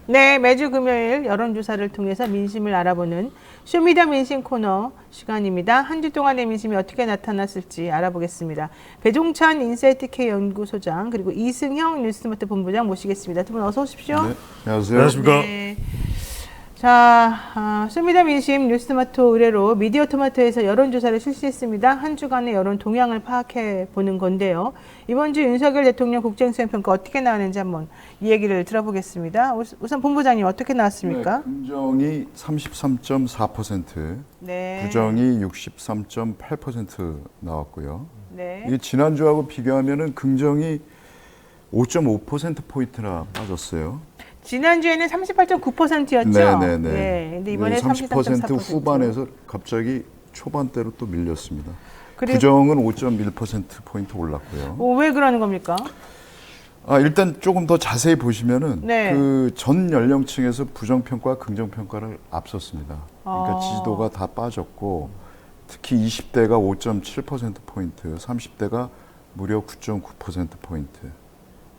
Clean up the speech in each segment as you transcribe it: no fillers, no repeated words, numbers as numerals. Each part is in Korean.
네, 매주 금요일 여론조사를 통해서 민심을 알아보는 쇼미더 민심 코너 시간입니다. 한 주 동안의 민심이 어떻게 나타났을지 알아보겠습니다. 배종찬 인사이트 K 연구소장 그리고 이승형 뉴스마트 본부장 모시겠습니다. 두 분 어서 오십시오. 네, 안녕하세요. 안녕하십니까. 네. 자, 쇼미더 민심 뉴스토마토 의뢰로 미디어 토마토에서 여론조사를 실시했습니다. 한 주간의 여론 동향을 파악해 보는 건데요. 이번 주 윤석열 대통령 국정수행평가 어떻게 나왔는지 한번 이 얘기를 들어보겠습니다. 우선 본부장님 어떻게 나왔습니까? 네, 긍정이 33.4%, 네. 부정이 63.8% 나왔고요. 네. 이게 지난주하고 비교하면은 긍정이 5.5%포인트나 빠졌어요. 지난주에는 38.9%였죠? 네네네. 네. 근데 이번에 30% 33.4%. 후반에서 갑자기 초반대로 또 밀렸습니다. 그리고 부정은 5.1%포인트 올랐고요. 왜 그러는 겁니까? 일단 조금 더 자세히 보시면은 네. 그 전 연령층에서 부정평가, 긍정평가를 앞섰습니다. 그러니까 지지도가 다 빠졌고 특히 20대가 5.7%포인트, 30대가 무려 9.9%포인트,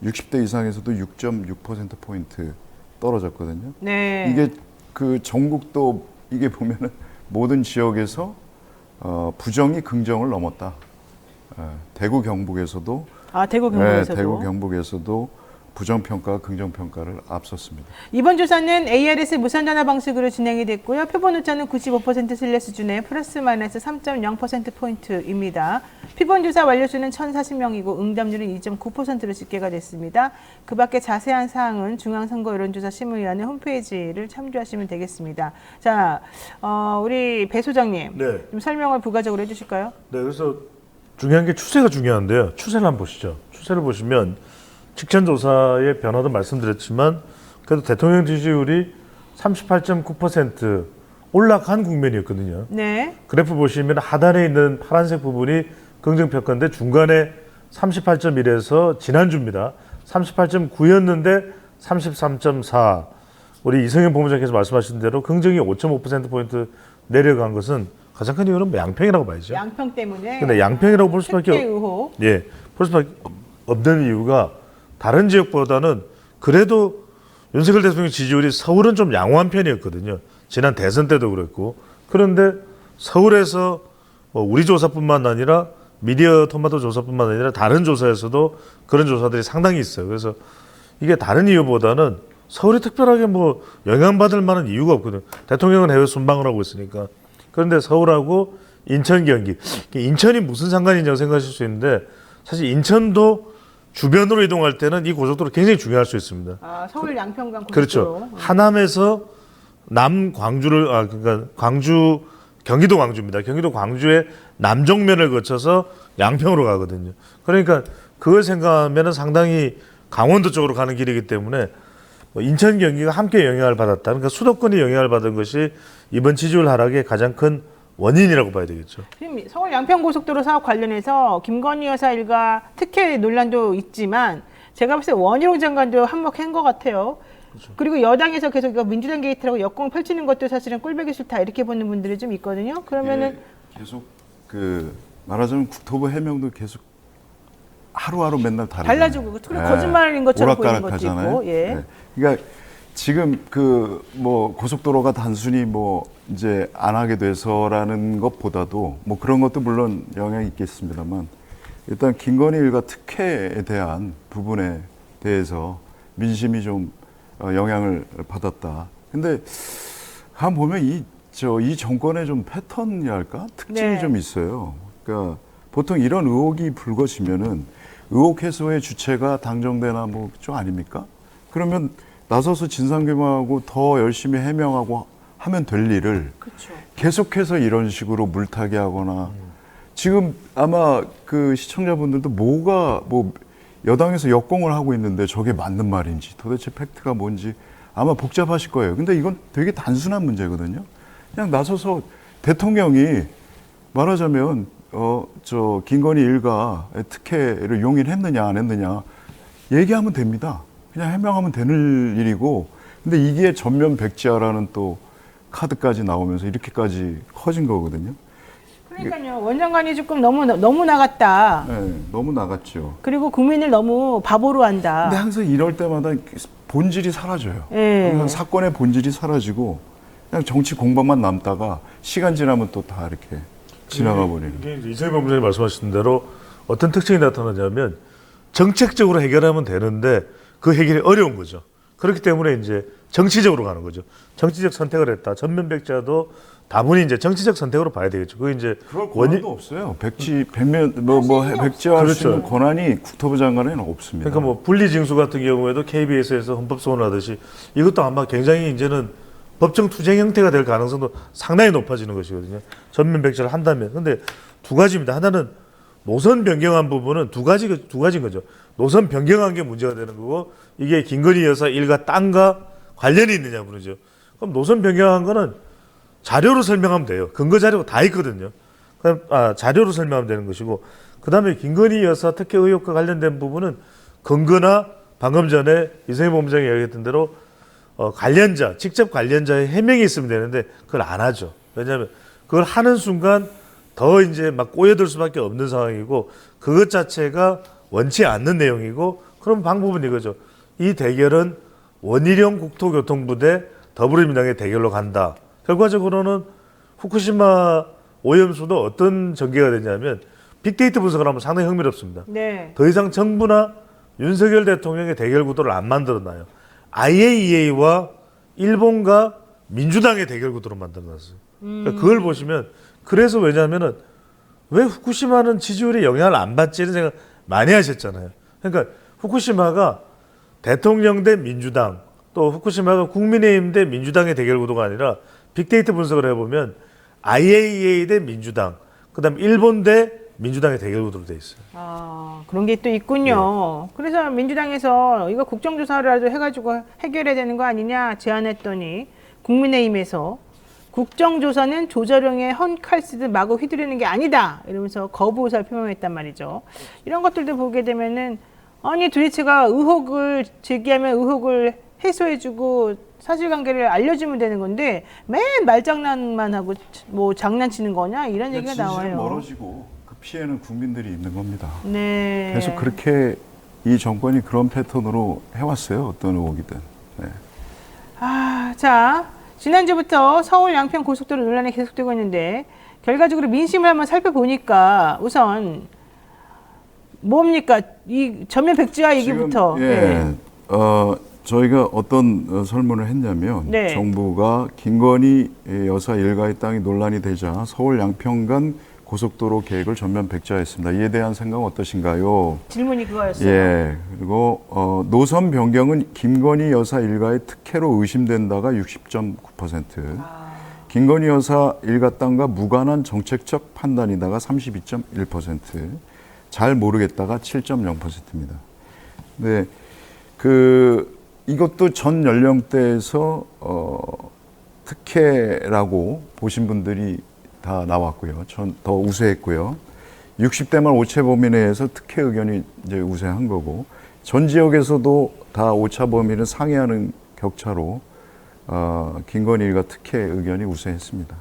60대 이상에서도 6.6%포인트 떨어졌거든요. 네. 이게 그 전국도 이게 보면은 모든 지역에서 부정이 긍정을 넘었다. 대구 경북에서도 대구 경북에서도. 네, 대구 경북에서도 부정평가가 긍정평가를 앞섰습니다. 이번 조사는 ARS 무선 전화 방식으로 진행이 됐고요. 표본 오차는 95% 신뢰 수준의 플러스 마이너스 3.0%포인트입니다. 피본 조사 완료수는 1,040명이고 응답률은 2.9%로 집계가 됐습니다. 그 밖에 자세한 사항은 중앙선거 여론조사 심의위원회 홈페이지를 참조하시면 되겠습니다. 자, 우리 배 소장님, 네. 좀 설명을 부가적으로 해주실까요? 네, 그래서 중요한 게 추세가 중요한데요. 추세를 한번 보시죠. 추세를 보시면 직전 조사의 변화도 말씀드렸지만 그래도 대통령 지지율이 38.9% 올라간 국면이었거든요. 네. 그래프 보시면 하단에 있는 파란색 부분이 긍정평가인데 중간에 38.1에서 지난주입니다. 38.9였는데 33.4. 우리 이성현 본부장께서 말씀하신 대로 긍정이 5.5%포인트 내려간 것은 가장 큰 이유는 양평이라고 봐야죠. 양평 때문에. 근데 양평이라고 볼 수밖에 특혜 의혹. 예, 볼 수밖에 없는 이유가 다른 지역보다는 그래도 윤석열 대통령 지지율이 서울은 좀 양호한 편이었거든요. 지난 대선 때도 그랬고. 그런데 서울에서 우리 조사뿐만 아니라 미디어 토마토 조사뿐만 아니라 다른 조사에서도 그런 조사들이 상당히 있어요. 그래서 이게 다른 이유보다는 서울이 특별하게 영향받을 만한 이유가 없거든요. 대통령은 해외 순방을 하고 있으니까. 그런데 서울하고 인천, 경기. 인천이 무슨 상관이냐고 생각하실 수 있는데 사실 인천도 주변으로 이동할 때는 이 고속도로 굉장히 중요할 수 있습니다. 서울 양평간 고속도로. 그렇죠. 하남에서 남 광주를 그러니까 경기도 광주입니다. 경기도 광주의 남정면을 거쳐서 양평으로 가거든요. 그러니까 그걸 생각하면 상당히 강원도 쪽으로 가는 길이기 때문에 인천, 경기가 함께 영향을 받았다. 그러니까 수도권이 영향을 받은 것이 이번 지지율 하락의 가장 큰 원인이라고 봐야 되겠죠. 서울 양평고속도로 사업 관련해서 김건희 여사 일가 특혜 논란도 있지만 제가 봤을 때 원희룡 장관도 한몫한 것 같아요. 그렇죠. 그리고 여당에서 계속 이거 민주당 게이트라고 역공 펼치는 것도 사실은 꼴보기 싫다 이렇게 보는 분들이 좀 있거든요. 그러면은 계속 말하자면 국토부 해명도 계속 하루하루 맨날 다르잖아요. 달라지고 거짓말인 것처럼 보이는 것도 오락가락하잖아요. 있고. 예. 네. 그러니까 지금 고속도로가 단순히 이제 안 하게 돼서라는 것보다도 그런 것도 물론 영향이 있겠습니다만 일단 김건희 일가 특혜에 대한 부분에 대해서 민심이 좀 영향을 받았다. 근데 한 보면 이 정권의 좀 패턴이랄까 특징이 네. 좀 있어요. 그러니까 보통 이런 의혹이 불거지면은 의혹 해소의 주체가 당정대나 좀 아닙니까? 그러면 나서서 진상규명하고 더 열심히 해명하고 하면 될 일을 그렇죠. 계속해서 이런 식으로 물타기 하거나 지금 아마 그 시청자분들도 여당에서 역공을 하고 있는데 저게 맞는 말인지 도대체 팩트가 뭔지 아마 복잡하실 거예요. 근데 이건 되게 단순한 문제거든요. 그냥 나서서 대통령이 말하자면 김건희 일가의 특혜를 용인했느냐 안 했느냐 얘기하면 됩니다. 그냥 해명하면 되는 일이고 근데 이게 전면 백지화라는 또 카드까지 나오면서 이렇게까지 커진 거거든요. 그러니까요. 원장관이 조금 너무 나갔다. 네, 너무 나갔죠. 그리고 국민을 너무 바보로 한다. 근데 항상 이럴 때마다 본질이 사라져요. 예. 항상 사건의 본질이 사라지고 그냥 정치 공방만 남다가 시간 지나면 또 다 이렇게 지나가 버리는. 이게 이재명 본부장이 말씀하신 대로 어떤 특징이 나타나냐면 정책적으로 해결하면 되는데 그 해결이 어려운 거죠. 그렇기 때문에 이제 정치적으로 가는 거죠. 정치적 선택을 했다. 전면 백자도 다분히 이제 정치적 선택으로 봐야 되겠죠. 그게 이제 그럴 권한도 없어요. 백지화할 수 있는 그렇죠. 권한이 국토부 장관에는 없습니다. 그러니까 뭐 분리징수 같은 경우에도 KBS에서 헌법소원을 하듯이 이것도 아마 굉장히 이제는 법정 투쟁 형태가 될 가능성도 상당히 높아지는 것이거든요. 전면 백지를 한다면. 근데 두 가지입니다. 하나는 노선 변경한 부분은 두 가지인 거죠. 노선 변경한 게 문제가 되는 거고 이게 김건희 여사 일가 땅과 관련이 있느냐 물으죠. 그럼 노선 변경한 거는 자료로 설명하면 돼요. 근거 자료가 다 있거든요. 그럼 자료로 설명하면 되는 것이고 그다음에 김건희 여사 특혜 의혹과 관련된 부분은 근거나 방금 전에 이승희 본부장이 이야기했던 대로 관련자, 직접 관련자의 해명이 있으면 되는데 그걸 안 하죠. 왜냐하면 그걸 하는 순간 더 이제 막 꼬여들 수밖에 없는 상황이고 그것 자체가 원치 않는 내용이고 그럼 방법은 이거죠. 이 대결은 원희룡 국토교통부 대 더불어민주당의 대결로 간다. 결과적으로는 후쿠시마 오염수도 어떤 전개가 되냐면 빅데이터 분석을 하면 상당히 흥미롭습니다. 네. 더 이상 정부나 윤석열 대통령의 대결 구도를 안 만들어놔요. IAEA와 일본과 민주당의 대결 구도로 만들어놨어요. 그러니까 그걸 보시면 그래서 왜냐하면은 왜 후쿠시마는 지지율에 영향을 안 받지 이런 생각 많이 하셨잖아요. 그러니까 후쿠시마가 대통령 대 민주당 또 후쿠시마가 국민의힘 대 민주당의 대결 구도가 아니라 빅데이터 분석을 해보면 IAEA 대 민주당 그다음 일본 대 민주당의 대결 구도로 돼 있어요. 그런 게 또 있군요. 그래서 민주당에서 이거 국정조사라도 해가지고 해결해야 되는 거 아니냐 제안했더니 국민의힘에서 국정조사는 조저룡의 헌칼 쓰듯 마구 휘두르는 게 아니다 이러면서 거부 의사를 표명했단 말이죠. 이런 것들도 보게 되면은 아니 도대체가 의혹을 제기하면 의혹을 해소해주고 사실관계를 알려주면 되는 건데 맨 말장난만 하고 뭐 장난치는 거냐 이런 얘기가 나와요. 멀어지고 그 피해는 국민들이 입는 겁니다. 네. 계속 그렇게 이 정권이 그런 패턴으로 해왔어요. 어떤 의혹이든. 네. 자 지난주부터 서울 양평 고속도로 논란이 계속되고 있는데 결과적으로 민심을 한번 살펴보니까 우선 뭡니까 이 전면 백지화 얘기부터. 지금, 예, 저희가 어떤 설문을 했냐면 네. 정부가 김건희 여사 일가의 땅이 논란이 되자 서울 양평 간 고속도로 계획을 전면 백지화했습니다. 이에 대한 생각은 어떠신가요? 질문이 그거였어요. 예. 그리고 노선 변경은 김건희 여사 일가의 특혜로 의심된다가 60.9%. 김건희 여사 일가 땅과 무관한 정책적 판단이다가 32.1%. 잘 모르겠다가 7.0%입니다. 네. 이것도 전 연령대에서 특혜라고 보신 분들이 다 나왔고요. 전 더 우세했고요. 60대만 오차 범위 내에서 특혜 의견이 이제 우세한 거고 전 지역에서도 다 오차 범위를 상회하는 격차로 김건희 일가 특혜 의견이 우세했습니다.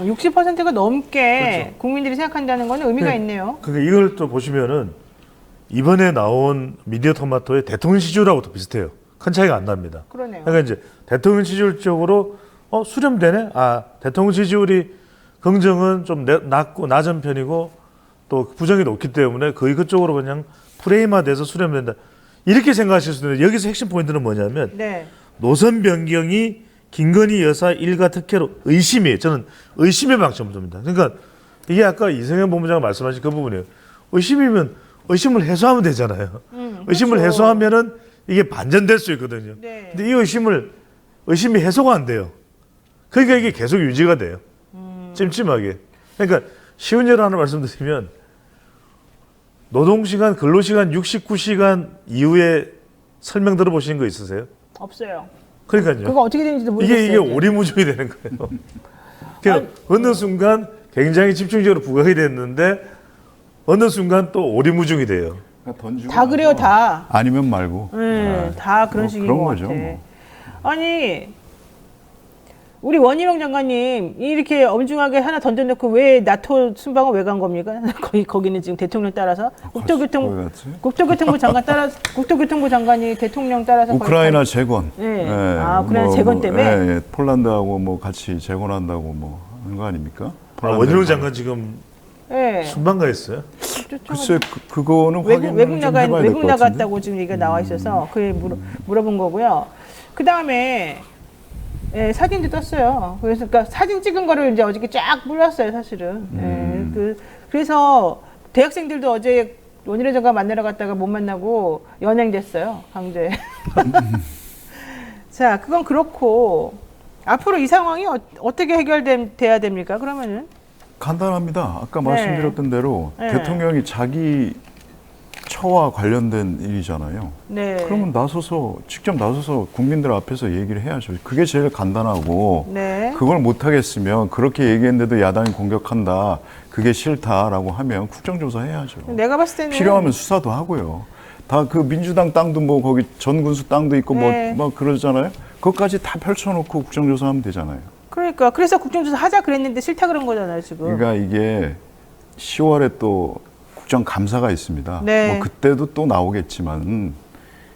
60%가 넘게 그렇죠. 국민들이 생각한다는 건 의미가 네. 있네요. 그러니까 이걸 또 보시면은 이번에 나온 미디어 토마토의 대통령 지지율하고도 비슷해요. 큰 차이가 안 납니다. 그러네요. 그러니까 이제 대통령 지지율 쪽으로 수렴되네. 대통령 지지율이 긍정은 좀 낮은 편이고 또 부정이 높기 때문에 거의 그쪽으로 그냥 프레임화돼서 수렴된다. 이렇게 생각하실 수 있는데 여기서 핵심 포인트는 뭐냐면 네. 노선 변경이 김건희 여사 일가 특혜로 의심이에요. 저는 의심의 방점을 둡니다. 그러니까 이게 아까 이승현 본부장이 말씀하신 그 부분이에요. 의심이면 의심을 해소하면 되잖아요. 의심을 그렇죠. 해소하면은 이게 반전될 수 있거든요. 네. 근데 이 의심이 해소가 안 돼요. 그러니까 이게 계속 유지가 돼요. 찜찜하게. 그러니까 쉬운 예로 하나 말씀드리면 노동시간, 근로시간 69시간 이후에 설명 들어보신 거 있으세요? 없어요. 그러니까요. 그거 어떻게 되는지도 모르겠어요. 이게 오리무중이 되는 거예요. 그러니까 어느 순간 굉장히 집중적으로 부각이 됐는데 어느 순간 또 오리무중이 돼요. 다 그래요, 다. 아니면 말고. 다 그런 식인 그런 것 거죠, 같아. 뭐. 아니 우리 원희룡 장관님 이렇게 엄중하게 하나 던져놓고 왜 나토 순방을 왜 간 겁니까? 거기는 지금 대통령 따라서 국토교통부 장관 따라 국토교통부 장관이 대통령 따라서 우크라이나 재건. 네. 우크라이나 재건 때문에. 예. 폴란드하고 뭐 같이 재건한다고 뭐 하는 거 아닙니까? 원희룡 장관 지금 네. 순방 가 있어요? 글쎄 그거는 확인 외국 좀 해봐야 될 외국 것 같은데. 나갔다고 지금 얘기가 나와 있어서 그게 물어본 거고요. 그 다음에 사진도 떴어요. 그러니까 사진 찍은 거를 이제 어저께 쫙 불렀어요, 사실은. 그래서 대학생들도 어제 원희룡 장관 만나러 갔다가 못 만나고 연행됐어요, 강제. 자, 그건 그렇고 앞으로 이 상황이 어떻게 해결돼야 됩니까? 그러면은 간단합니다. 아까 네. 말씀드렸던 대로 네. 대통령이 자기 처와 관련된 일이잖아요. 네. 그러면 직접 나서서 국민들 앞에서 얘기를 해야죠. 그게 제일 간단하고 네. 그걸 못하겠으면 그렇게 얘기했는데도 야당이 공격한다. 그게 싫다라고 하면 국정조사 해야죠. 내가 봤을 때는 필요하면 수사도 하고요. 다 그 민주당 땅도 뭐 거기 전군수 땅도 있고 네. 뭐 그러잖아요. 그것까지 다 펼쳐놓고 국정조사하면 되잖아요. 그러니까 그래서 국정조사 하자 그랬는데 싫다 그런 거잖아요, 지금. 그러니까 이게 10월에 또 국정감사가 있습니다. 네. 뭐 그때도 또 나오겠지만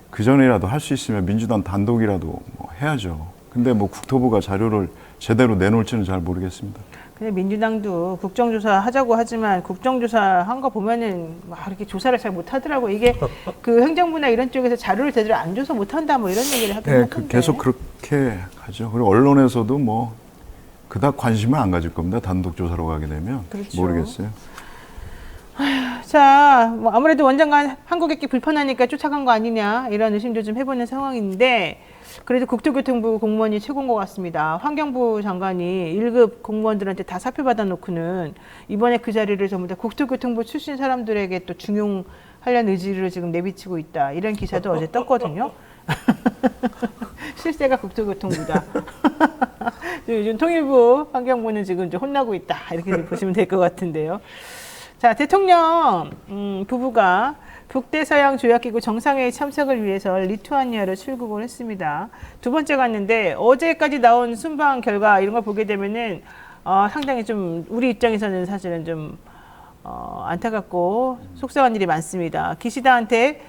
그 전이라도 할 수 있으면 민주당 단독이라도 뭐 해야죠. 근데 뭐 국토부가 자료를 제대로 내놓을지는 잘 모르겠습니다. 근데 민주당도 국정조사 하자고 하지만 국정조사 한 거 보면은 막 이렇게 조사를 잘 못하더라고. 이게 그 행정부나 이런 쪽에서 자료를 제대로 안 줘서 못한다 뭐 이런 얘기를 하긴 네, 하던데. 계속 그렇게 가죠. 그리고 언론에서도 뭐 그닥 관심을 안 가질 겁니다. 단독 조사로 가게 되면. 그렇죠. 모르겠어요. 자, 뭐 아무래도 원장관 한국에게 불편하니까 쫓아간 거 아니냐 이런 의심도 좀 해보는 상황인데 그래도 국토교통부 공무원이 최고인 것 같습니다. 환경부 장관이 1급 공무원들한테 다 사표 받아놓고는 이번에 그 자리를 전부 다 국토교통부 출신 사람들에게 또 중용하려는 의지를 지금 내비치고 있다. 이런 기사도 어제 떴거든요. 실세가 국토교통부다. 요즘 통일부, 환경부는 지금 좀 혼나고 있다. 이렇게 보시면 될 것 같은데요. 자, 대통령 부부가 북대서양 조약기구 정상회의 참석을 위해서 리투아니아로 출국을 했습니다. 두 번째 갔는데 어제까지 나온 순방 결과 이런 걸 보게 되면은 상당히 좀 우리 입장에서는 사실은 좀 안타깝고 속상한 일이 많습니다. 기시다한테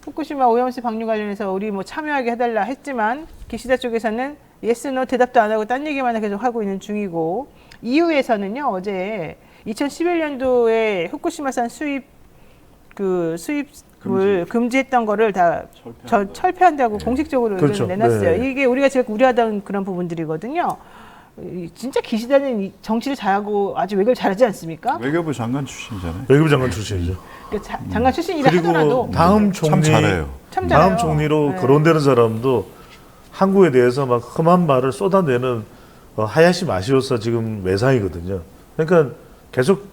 후쿠시마 오염수 방류 관련해서 우리 뭐 참여하게 해달라 했지만 기시다 쪽에서는 예스 노 대답도 안 하고 딴 얘기만 계속 하고 있는 중이고 EU에서는요 어제 2011년도에 후쿠시마산 수입을 금지했던 거를 다 철폐한다고 공식적으로 그렇죠. 의견을 내놨어요. 네. 이게 우리가 제일 우려하던 그런 부분들이거든요. 진짜 기시다는 정치를 잘하고 아주 외교를 잘하지 않습니까? 외교부 장관 출신이잖아요. 외교부 장관 출신이죠. 장관 출신이라 그리고 하더라도 다음 참 총리, 잘해요. 참 잘해요. 다음 총리로 네. 거론되는 사람도 한국에 대해서 막 험한 말을 쏟아내는 하야시 마시오사 지금 외상이거든요. 그러니까 계속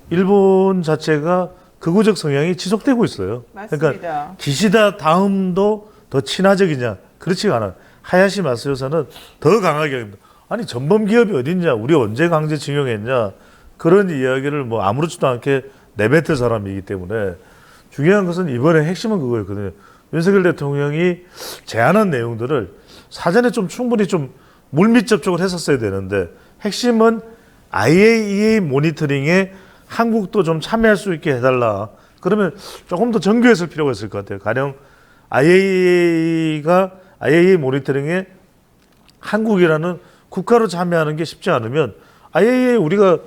일본 자체가 극우적 성향이 지속되고 있어요. 맞습니다. 그러니까 기시다 다음도 더 친화적이냐? 그렇지가 않아요. 하야시 마시오사는 더 강하게 합니다. 아니 전범 기업이 어딨냐? 우리 언제 강제징용했냐? 그런 이야기를 뭐 아무렇지도 않게 내뱉을 사람이기 때문에 중요한 것은 이번에 핵심은 그거였거든요. 윤석열 대통령이 제안한 내용들을 사전에 좀 충분히 좀 물밑 접촉을 했었어야 되는데 핵심은 IAEA 모니터링에 한국도 좀 참여할 수 있게 해달라. 그러면 조금 더 정교했을 필요가 있을 것 같아요. 가령 IAEA 모니터링에 한국이라는 국가로 참여하는 게 쉽지 않으면 IAEA 우리가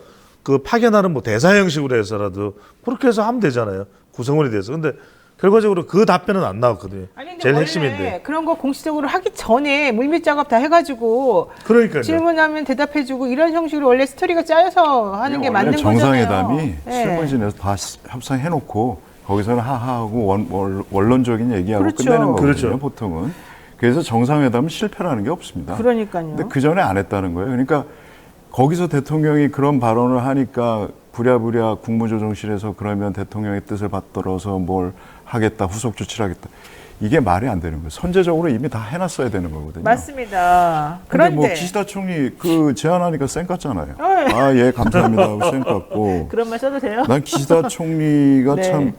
그 파견하는 뭐 대사 형식으로 해서라도 그렇게 해서 하면 되잖아요. 구성원이 돼서. 근데 결과적으로 그 답변은 안 나왔거든요. 아니, 근데 제일 원래 핵심인데. 그런 거 공식적으로 하기 전에 물밑 작업 다 해가지고 그러니까요. 질문하면 대답해주고 이런 형식으로 원래 스토리가 짜여서 하는 게 맞는 거잖아요. 정상회담이 네. 실무진에서 다 협상해놓고 거기서는 하하하고 원론적인 얘기하고 그렇죠. 끝내는 거거든요. 그렇죠. 보통은. 그래서 정상회담은 실패라는 게 없습니다. 그러니까요. 근데 그 전에 안 했다는 거예요. 그러니까 거기서 대통령이 그런 발언을 하니까 부랴부랴 국무조정실에서 그러면 대통령의 뜻을 받들어서 뭘 하겠다, 후속 조치를 하겠다. 이게 말이 안 되는 거예요. 선제적으로 이미 다 해놨어야 되는 거거든요. 맞습니다. 그런데 그런데 뭐 기시다 총리 그 제안하니까 쌩 깠잖아요. 네. 아, 예, 감사합니다 하고 쌩 깠고. 그런 말 써도 돼요? 난 기시다 총리가 네. 참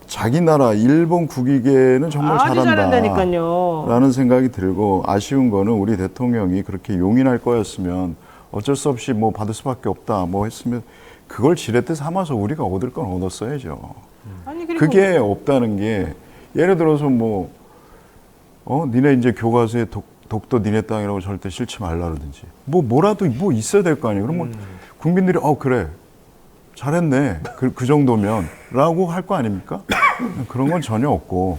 자기 나라 일본 국익에는 정말 아주 잘한다니까요. 라는 생각이 들고 아쉬운 거는 우리 대통령이 그렇게 용인할 거였으면 어쩔 수 없이 뭐 받을 수밖에 없다 뭐 했으면 그걸 지렛대 삼아서 우리가 얻을 건 얻었어야죠. 아니, 그리고 그게 없다는 게 예를 들어서 니네 이제 교과서에 독도 니네 땅이라고 절대 싫지 말라든지 뭐라도 뭐 있어야 될 거 아니에요. 그러면 국민들이 그래 잘했네 그 정도면 라고 할 거 아닙니까? 그런 건 전혀 없고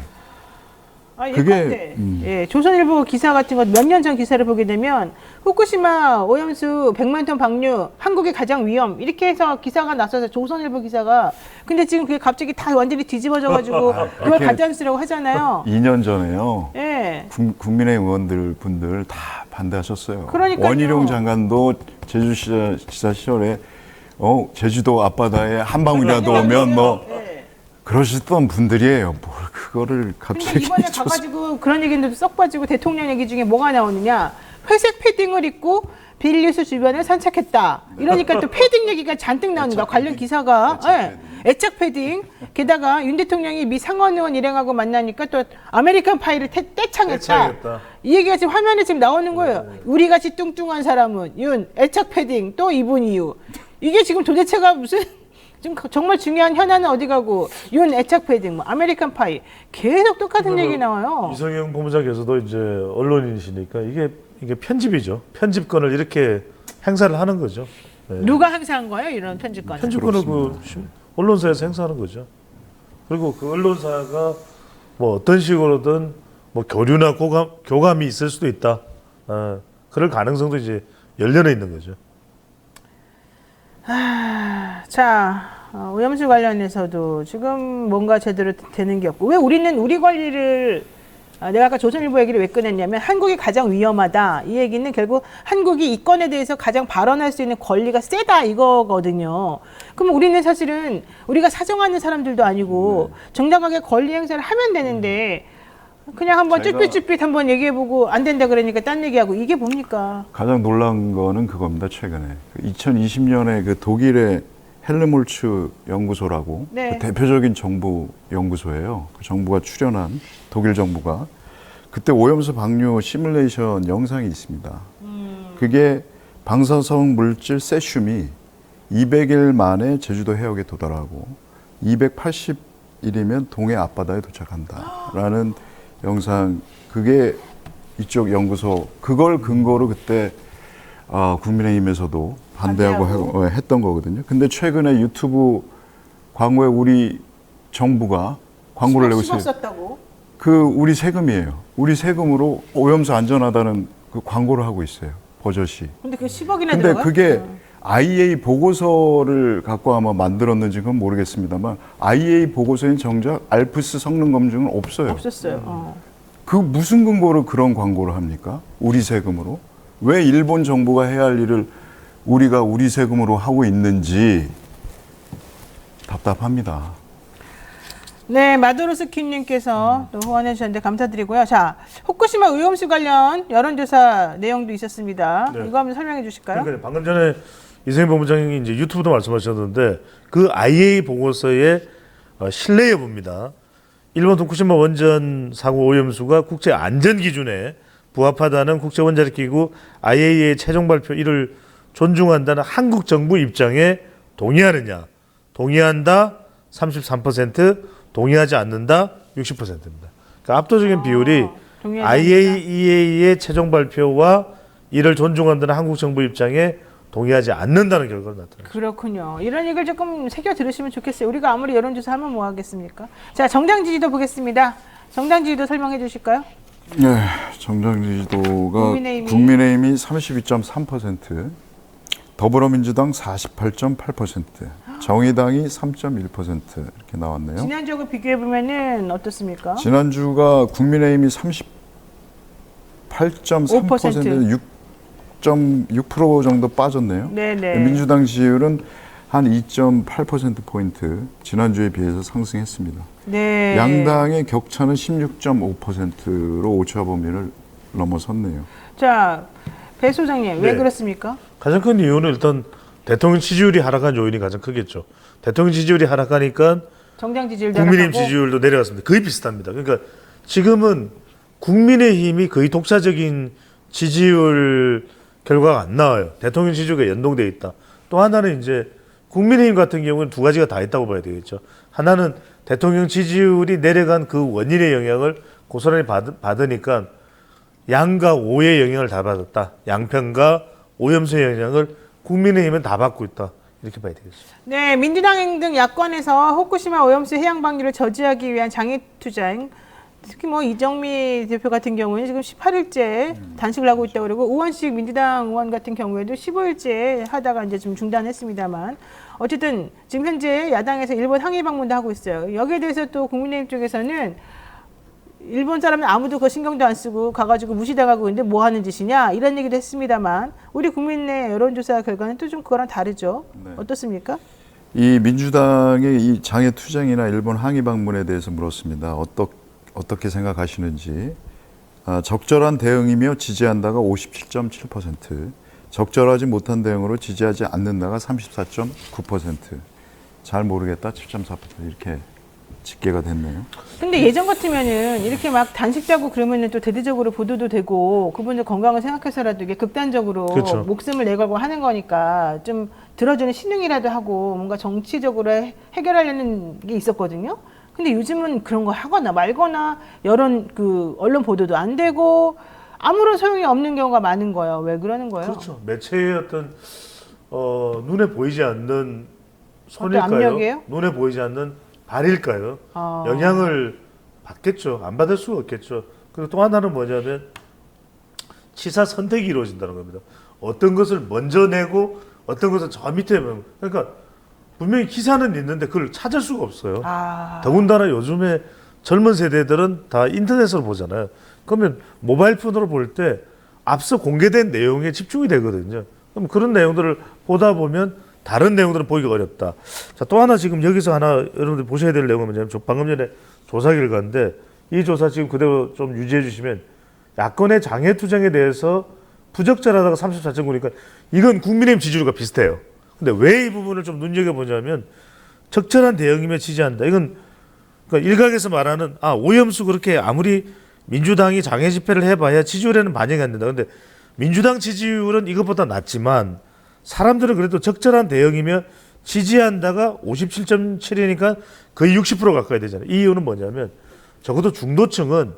그게 예, 조선일보 기사 같은 것 몇 년 전 기사를 보게 되면 후쿠시마 오염수 100만 톤 방류 한국의 가장 위험 이렇게 해서 기사가 났어서 조선일보 기사가 근데 지금 그게 갑자기 다 완전히 뒤집어져 가지고 그걸 가짜뉴스라고 하잖아요. 2년 전에요. 예. 국민의힘 의원들 분들 다 반대하셨어요. 그러니까요. 원희룡 장관도 제주지사 시절에 제주도 앞바다에 한 방울이라도 오면 그러시던 분들이에요. 뭘 그거를 갑자기 이번에 가가지고 그런 얘기인데도 썩 빠지고 대통령 얘기 중에 뭐가 나오느냐 회색 패딩을 입고 빌리수 주변을 산책했다. 이러니까 또 패딩 얘기가 잔뜩 나옵니다. 관련 기사가 애착 패딩. 게다가 윤 대통령이 미 상원 의원 일행하고 만나니까 또 아메리칸 파이를 떼창했다. 이 얘기가 지금 화면에 지금 나오는 거예요. 우리같이 뚱뚱한 사람은 윤 애착 패딩 또 입은 이유. 이게 지금 도대체가 무슨 지금 정말 중요한 현안은 어디 가고 윤 애착 패딩, 아메리칸 파이 계속 똑같은 얘기 나와요. 이성영 본부장께서도 이제 언론인이시니까 이게 편집이죠. 편집권을 이렇게 행사를 하는 거죠. 네. 누가 행사한 거예요? 이런 편집권? 편집권을 언론사에서 행사하는 거죠. 그리고 그 언론사가 뭐 어떤 식으로든 뭐 교류나 교감이 있을 수도 있다. 그럴 가능성도 이제 열려 있는 거죠. 자, 오염수 관련해서도 지금 뭔가 제대로 되는 게 없고 왜 우리는 우리 권리를 내가 아까 조선일보 얘기를 왜 꺼냈냐면 한국이 가장 위험하다. 이 얘기는 결국 한국이 이 건에 대해서 가장 발언할 수 있는 권리가 세다 이거거든요. 그럼 우리는 사실은 우리가 사정하는 사람들도 아니고 정당하게 권리 행사를 하면 되는데 그냥 한번 쭈삣쭈삣 한번 얘기해보고 안 된다 그러니까 딴 얘기하고 이게 뭡니까? 가장 놀란 거는 그겁니다. 최근에 2020년에 그 독일의 헬르몰츠 연구소라고 그 대표적인 정부 연구소예요. 그 정부가 출연한 독일 정부가 그때 오염수 방류 시뮬레이션 영상이 있습니다. 그게 방사성 물질 세슘이 200일 만에 제주도 해역에 도달하고 280일이면 동해 앞바다에 도착한다라는 영상. 그게 이쪽 연구소 그걸 근거로 그때 국민의힘에서도 반대하고 했던 거거든요. 근데 최근에 유튜브 광고에 우리 정부가 광고를 내고 있어요. 그 우리 세금이에요. 우리 세금으로 오염수 안전하다는 그 광고를 하고 있어요. 버젓이. 근데 그게 10억이나 근데 들어가요? 그게 IEA 보고서를 갖고 아마 만들었는지 그건 모르겠습니다만 IEA 보고서엔 정작 알프스 성능 검증은 없어요. 없었어요. 그 무슨 근거로 그런 광고를 합니까? 우리 세금으로? 왜 일본 정부가 해야 할 일을 우리가 우리 세금으로 하고 있는지 답답합니다. 네, 마도로스킴님께서 또 후원해 주셨는데 감사드리고요. 자, 후쿠시마 오염수 관련 여론조사 내용도 있었습니다. 네. 이거 한번 설명해 주실까요? 그러니까 방금 전에 이성희 본부장이 이제 유튜브도 말씀하셨는데 그 IAEA 보고서의 신뢰 여부입니다. 일본 후쿠시마 원전 사고 오염수가 국제 안전 기준에 부합하다는 국제 원자력 기구 IAEA 최종 발표 이를 존중한다는 한국 정부 입장에 동의하느냐? 동의한다 33%, 동의하지 않는다 60%입니다. 그러니까 압도적인 비율이 IAEA의 최종 발표와 이를 존중한다는 한국 정부 입장에 동의하지 않는다는 결과가 나타났습니다. 그렇군요. 이런 얘기를 조금 새겨 들으시면 좋겠어요. 우리가 아무리 여론조사 하면 뭐 하겠습니까? 자, 정당 지지도 보겠습니다. 정당 지지도 설명해 주실까요? 네, 정당 지지도가 국민의힘이 32.3%, 더불어민주당 48.8%, 정의당이 3.1% 이렇게 나왔네요. 지난주하고 비교해 보면은 어떻습니까? 지난주가 국민의힘이 38.3%, 6.6% 정도 빠졌네요. 네네. 민주당 지지율은 한 2.8%포인트 지난주에 비해서 상승했습니다. 네. 양당의 격차는 16.5%로 오차 범위를 넘어섰네요. 자, 배 소장님, 왜 그렇습니까? 가장 큰 이유는 일단 대통령 지지율이 하락한 요인이 가장 크겠죠. 대통령 지지율이 하락하니까 정당 지지율도 국민의힘 하락하고. 지지율도 내려갔습니다. 거의 비슷합니다. 그러니까 지금은 국민의힘이 거의 독자적인 지지율 결과가 안 나와요. 대통령 지지율과 연동돼 있다. 또 하나는 이제 국민의힘 같은 경우는 두 가지가 다 있다고 봐야 되겠죠. 하나는 대통령 지지율이 내려간 그 원인의 영향을 고스란히 받으니까 양과 오의 영향을 다 받았다. 양편과 오염수의 영향을 국민의힘은 다 받고 있다. 이렇게 봐야 되겠죠. 네, 민주당 등 야권에서 후쿠시마 오염수 해양 방류를 저지하기 위한 장애 투쟁, 특히 뭐 이정미 대표 같은 경우는 지금 18일째 단식을 하고 있다고 그러고 우원식 민주당 의원 같은 경우에도 15일째 하다가 이제 좀 중단했습니다만 어쨌든 지금 현재 야당에서 일본 항의 방문도 하고 있어요. 여기에 대해서 또 국민의힘 쪽에서는 일본 사람은 아무도 그 신경도 안 쓰고 가가지고 무시당하고 있는데 뭐 하는 짓이냐 이런 얘기도 했습니다만 우리 국민의 여론조사 결과는 또 좀 그거랑 다르죠. 네. 어떻습니까? 이 민주당의 이 장애 투쟁이나 일본 항의 방문에 대해서 물었습니다. 어떻게 생각하시는지. 적절한 대응이며 지지한다가 57.7%, 적절하지 못한 대응으로 지지하지 않는다가 34.9%, 잘 모르겠다 7.4% 이렇게 집계가 됐네요. 근데 예전 같으면은 이렇게 막 단식자고 그러면은 또 대대적으로 보도도 되고 그분들 건강을 생각해서라도 이게 극단적으로 그렇죠. 목숨을 내걸고 하는 거니까 좀 들어주는 신용이라도 하고 뭔가 정치적으로 해결하려는 게 있었거든요. 근데 요즘은 그런 거 하거나 말거나 언론 보도도 안 되고 아무런 소용이 없는 경우가 많은 거예요. 왜 그러는 거예요? 그렇죠. 매체의 어떤 눈에 보이지 않는 어떤 손일까요? 압력이에요? 눈에 보이지 않는 발일까요? 아. 영향을 받겠죠. 안 받을 수가 없겠죠. 그리고 또 하나는 뭐냐면 치사 선택이 이루어진다는 겁니다. 어떤 것을 먼저 내고 어떤 것을 저 밑에 그러니까 분명히 기사는 있는데 그걸 찾을 수가 없어요. 더군다나 요즘에 젊은 세대들은 다 인터넷으로 보잖아요. 그러면 모바일 폰으로 볼 때 앞서 공개된 내용에 집중이 되거든요. 그럼 그런 내용들을 보다 보면 다른 내용들은 보기가 어렵다. 자, 또 하나 지금 여기서 하나 여러분들 보셔야 될 내용은 뭐냐면 방금 전에 조사 결과인데 이 조사 지금 그대로 좀 유지해 주시면 야권의 장애 투쟁에 대해서 부적절하다가 34.9니까 이건 국민의힘 지지율과 비슷해요. 근데 왜 이 부분을 좀 눈여겨보냐면 적절한 대응이며 지지한다. 이건 그러니까 일각에서 말하는 오염수 그렇게 아무리 민주당이 장애 집회를 해봐야 지지율에는 반영이 안 된다. 근데 민주당 지지율은 이것보다 낮지만 사람들은 그래도 적절한 대응이며 지지한다가 57.7이니까 거의 60% 가까이 되잖아요. 이 이유는 뭐냐면 적어도 중도층은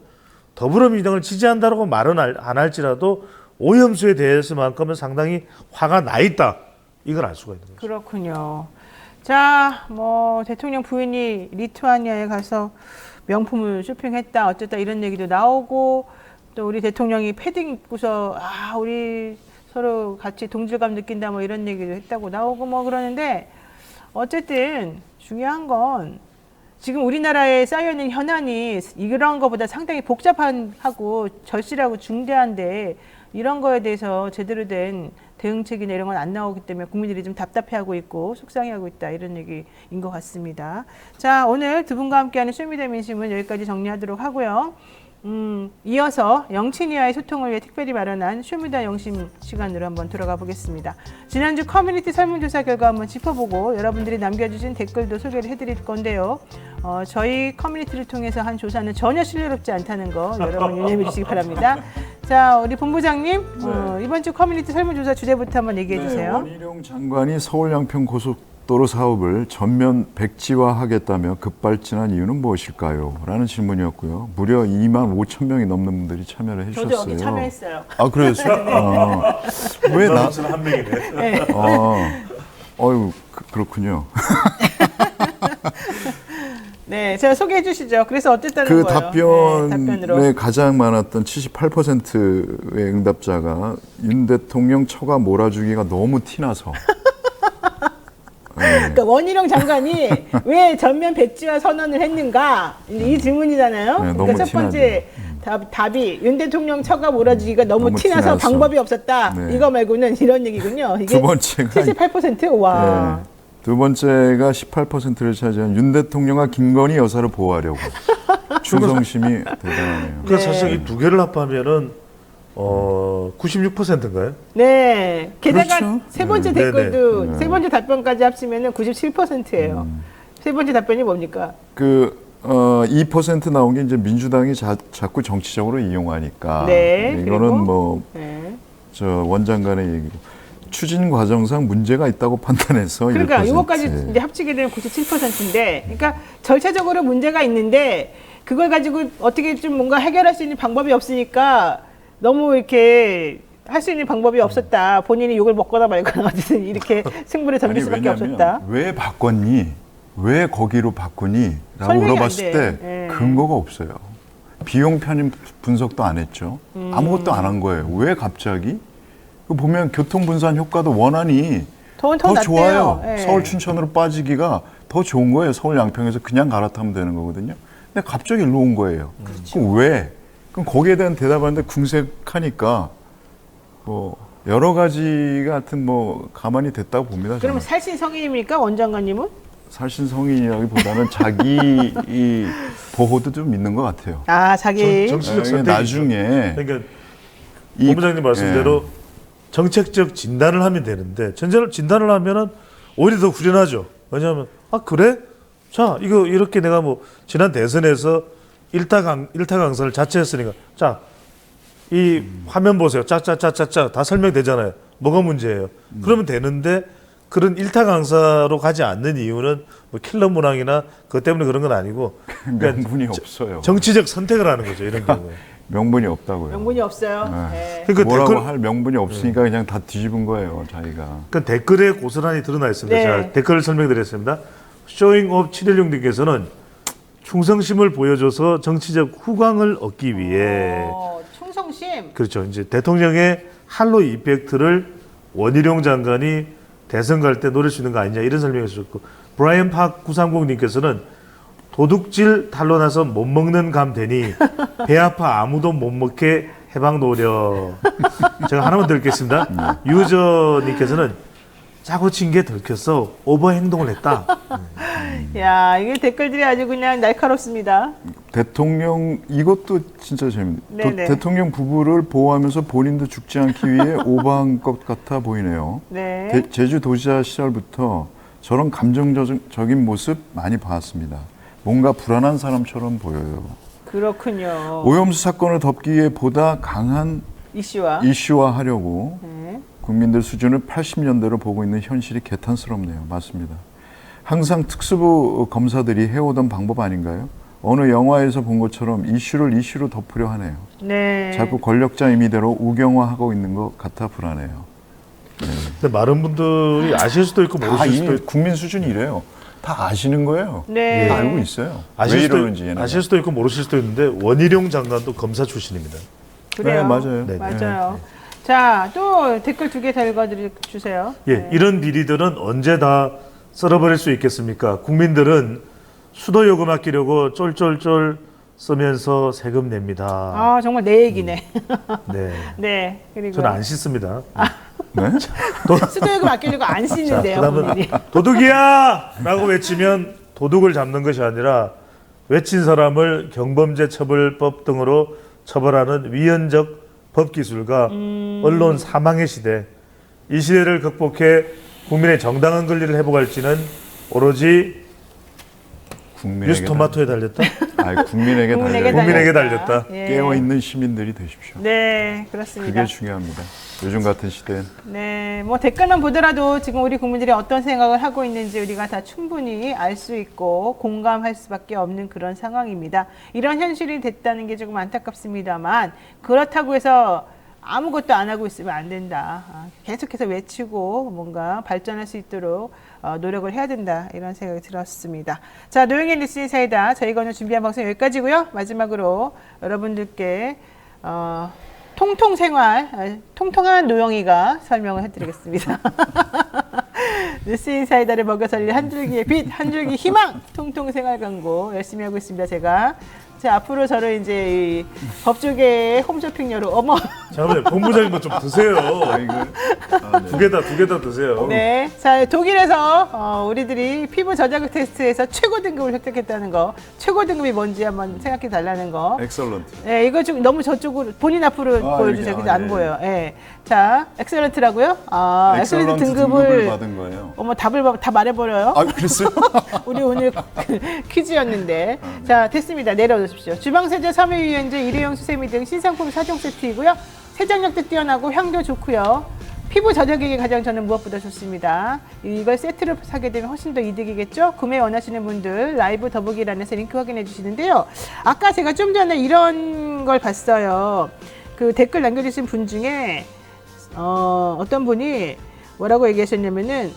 더불어민주당을 지지한다라고 말은 안 할지라도 오염수에 대해서만큼은 상당히 화가 나 있다. 이걸 알 수가 있는 거죠. 그렇군요. 자, 뭐 대통령 부인이 리투아니아에 가서 명품을 쇼핑했다, 어쨌다 이런 얘기도 나오고 또 우리 대통령이 패딩 입고서 우리 서로 같이 동질감 느낀다 뭐 이런 얘기도 했다고 나오고 뭐 그러는데 어쨌든 중요한 건 지금 우리나라에 쌓여있는 현안이 이런 것보다 상당히 복잡하고 절실하고 중대한데 이런 거에 대해서 제대로 된 대응책이나 이런 건 안 나오기 때문에 국민들이 좀 답답해하고 있고 속상해하고 있다 이런 얘기인 것 같습니다. 자, 오늘 두 분과 함께하는 쇼미더민심은 여기까지 정리하도록 하고요. 이어서 영친이와의 소통을 위해 특별히 마련한 쇼미더 영심 시간으로 한번 들어가 보겠습니다. 지난주 커뮤니티 설문조사 결과 한번 짚어보고 여러분들이 남겨주신 댓글도 소개를 해드릴 건데요. 저희 커뮤니티를 통해서 한 조사는 전혀 신뢰롭지 않다는 거 여러분 유념해 주시기 바랍니다. 자, 우리 본부장님 이번 주 커뮤니티 설문조사 주제부터 한번 얘기해 주세요. 원희룡 장관이 서울 양평 고속도로 사업을 전면 백지화하겠다며 급발진한 이유는 무엇일까요? 라는 질문이었고요. 무려 2만 5천 명이 넘는 분들이 참여를 해주셨어요. 저도 여기 참여했어요. 그랬어요? 왜 나? 한 명이네. 네. 그렇군요. 네, 제가 소개해 주시죠. 그래서 어땠다는 그 거예요? 답변에 답변으로. 가장 많았던 78%의 응답자가 윤 대통령 처가 몰아주기가 너무 티나서. 그러니까 원희룡 장관이 왜 전면 백지화 선언을 했는가 이 질문이잖아요. 네, 그러니까 첫 번째 답이 윤 대통령 처가 몰아주기가 너무 티나서 방법이 없었다. 네. 이거 말고는 이런 얘기군요. 이게 두 번째가 78%? 와. 네. 두 번째가 18%를 차지한 윤 대통령과 김건희 여사를 보호하려고. 충성심이 대단하네요. 그 사실 이 두 개를 합하면은 96%인가요? 네. 게다가 그렇죠. 세 번째 네. 댓글도 네. 세 번째 답변까지 합치면은 97%예요. 세 번째 답변이 뭡니까? 2% 나온 게 이제 민주당이 자꾸 정치적으로 이용하니까. 네, 이거는 그리고? 뭐 네. 저 원장관의 얘기고 추진 과정상 문제가 있다고 판단해서 그러니까 1%. 이거까지 이제 합치게 되면 97%인데, 그러니까 절차적으로 문제가 있는데 그걸 가지고 어떻게 좀 뭔가 해결할 수 있는 방법이 없으니까 너무 이렇게 할 수 있는 방법이 없었다. 본인이 욕을 먹거나 말거나 어쨌든 이렇게 승부를 던질 아니, 수밖에 왜냐면 없었다. 왜 바꿨니? 왜 거기로 바꾸니? 라고 설명이 안 물어봤을 돼. 때 예. 근거가 없어요. 비용 편입 분석도 안 했죠. 아무것도 안 한 거예요. 왜 갑자기? 그 보면 교통분산 효과도 원안이 더 더 낫대요. 좋아요. 예. 서울 춘천으로 빠지기가 더 좋은 거예요. 서울 양평에서 그냥 갈아타면 되는 거거든요. 근데 갑자기 일로 온 거예요. 그럼 왜? 그럼 거기에 대한 대답하는데 궁색하니까 뭐 여러 가지가 하여튼 뭐 가만히 됐다고 봅니다. 그러면 저는. 살신성인입니까? 원장관님은? 살신성인이라기보다는 자기 이 보호도 좀 있는 것 같아요. 아, 자기. 정치적 선택이죠. 나중에 그러니까 본부장님 말씀대로 정책적 진단을 하면 되는데 진단을 하면은 오히려 더 후련하죠. 왜냐하면 그래? 자 이거 이렇게 내가 뭐 지난 대선에서 일타 강사를 자처했으니까 자 이 화면 보세요. 짜짜짜짜짜 다 설명되잖아요. 뭐가 문제예요? 그러면 되는데 그런 일타 강사로 가지 않는 이유는 뭐 킬러 문항이나 그것 때문에 그런 건 아니고 그러니까 명분이 없어요. 정치적 선택을 하는 거죠. 이런 경우에. 명분이 없다고요. 명분이 없어요. 네. 그러니까 뭐라고 댓글, 할 명분이 없으니까 그냥 다 뒤집은 거예요, 자기가. 그 댓글에 고스란히 드러나 있습니다. 네. 자, 댓글을 설명드렸습니다. 쇼잉업 716님께서는 충성심을 보여줘서 정치적 후광을 얻기 위해 충성심. 그렇죠. 이제 대통령의 할로 이펙트를 원희룡 장관이 대선 갈 때 노릴 수 있는 거 아니냐 이런 설명을 주셨고 브라이언 팍 930님께서는 도둑질 탄로나서 못 먹는 감 되니 배 아파 아무도 못 먹게 해방 노려. 제가 하나만 더 읽겠습니다. 유저님께서는 짜고 친 게 들켰어. 오버 행동을 했다. 야, 이게 댓글들이 아주 그냥 날카롭습니다. 대통령 이것도 진짜 재밌네요. 네네. 대통령 부부를 보호하면서 본인도 죽지 않기 위해 오버한 것 같아 보이네요. 네. 제주 도지사 시절부터 저런 감정적인 모습 많이 봤습니다. 뭔가 불안한 사람처럼 보여요. 그렇군요. 오염수 사건을 덮기 위해 보다 강한 이슈와. 이슈화하려고 네. 국민들 수준을 80년대로 보고 있는 현실이 개탄스럽네요. 맞습니다. 항상 특수부 검사들이 해오던 방법 아닌가요? 어느 영화에서 본 것처럼 이슈를 이슈로 덮으려 하네요. 네. 자꾸 권력자 임의대로 우경화하고 있는 것 같아 불안해요. 근데 많은 분들이 아실 수도 있고 다 모르실 수도 이미 있고 국민 수준이 이래요. 다 아시는 거예요. 네. 다 알고 있어요. 아실 왜 수도, 이러는지 얘네가. 아실 수도 있고 모르실 수도 있는데 원희룡 장관도 검사 출신입니다. 그래요. 네, 맞아요. 네. 맞아요. 자, 또 댓글 2개 더 읽어주세요. 예, 네. 이런 비리들은 언제 다 썰어버릴 수 있겠습니까? 국민들은 수도 요금 아끼려고 쫄쫄쫄 쓰면서 세금 냅니다. 아, 정말 내 얘기네. 네, 네. 그리고 저는 안 씻습니다. 네? 수도요금 아끼려고 안 씻는데요, 그다음은 본인이. 도둑이야! 라고 외치면 도둑을 잡는 것이 아니라 외친 사람을 경범죄처벌법 등으로 처벌하는 위헌적 법기술과 언론 사망의 시대, 이 시대를 극복해 국민의 정당한 권리를 회복할지는 오로지 뉴스토마토에 달렸다? 아니, 국민에게 달려요. 국민에게 달렸다. 예. 깨어있는 시민들이 되십시오. 네, 그렇습니다. 그게 중요합니다. 요즘 같은 시대엔. 네, 뭐 댓글만 보더라도 지금 우리 국민들이 어떤 생각을 하고 있는지 우리가 다 충분히 알 수 있고 공감할 수밖에 없는 그런 상황입니다. 이런 현실이 됐다는 게 조금 안타깝습니다만 그렇다고 해서 아무것도 안 하고 있으면 안 된다. 계속해서 외치고 뭔가 발전할 수 있도록 노력을 해야 된다. 이런 생각이 들었습니다. 자, 노영의 뉴스 사이다. 저희가 오늘 준비한 방송 여기까지고요. 마지막으로 여러분들께 통통한 노영이가 설명을 해드리겠습니다. 뉴스인사이다를 먹여 살릴 한 줄기의 빛, 한 줄기 희망, 통통생활 광고 열심히 하고 있습니다. 제가. 자, 앞으로 저를 이제 이 법조계의 홈쇼핑녀로 잠깐만요. 본부장님 뭐 좀 드세요. 아, 이거 아, 네. 두 개 다 드세요. 네. 자, 독일에서 우리들이 피부 저자극 테스트에서 최고 등급을 획득했다는 거. 최고 등급이 뭔지 한번 생각해 달라는 거. 엑설런트. 네, 이거 좀 너무 저쪽으로 본인 앞으로 아, 보여주세요. 이렇게, 그죠? 안 예. 보여요. 예. 자, 엑셀런트라고요? 아, 엑셀런트 등급을 받은 거예요. 어머 답을 다 말해버려요. 아, 그랬어요? 우리 오늘 퀴즈였는데. 자, 됐습니다. 내려놓으십시오. 주방세제, 섬유유연제, 일회용 수세미 등 신상품 4종 세트이고요. 세정력도 뛰어나고 향도 좋고요. 피부 저자극에 가장 저는 무엇보다 좋습니다. 이걸 세트로 사게 되면 훨씬 더 이득이겠죠? 구매 원하시는 분들 라이브 더보기란에서 링크 확인해 주시는데요. 아까 제가 좀 전에 이런 걸 봤어요. 그 댓글 남겨주신 분 중에 어떤 분이 뭐라고 얘기하셨냐면은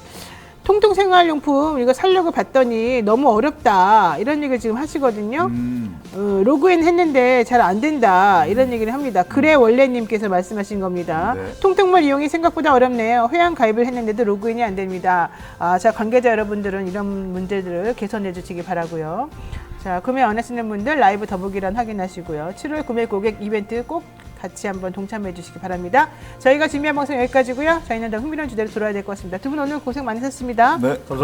통통 생활용품 이거 사려고 봤더니 너무 어렵다 이런 얘기를 지금 하시거든요. 로그인 했는데 잘 안 된다 이런 얘기를 합니다. 그래 원래님께서 말씀하신 겁니다. 네. 통통물 이용이 생각보다 어렵네요. 회원 가입을 했는데도 로그인이 안 됩니다. 자, 관계자 여러분들은 이런 문제들을 개선해 주시기 바라고요. 자, 구매 원하시는 분들 라이브 더보기란 확인하시고요. 7월 구매 고객 이벤트 꼭 같이 한번 동참해 주시기 바랍니다. 저희가 준비한 방송 여기까지고요. 저희는 더 흥미로운 주제로 돌아야 될 것 같습니다. 두 분 오늘 고생 많으셨습니다. 네, 감사합니다.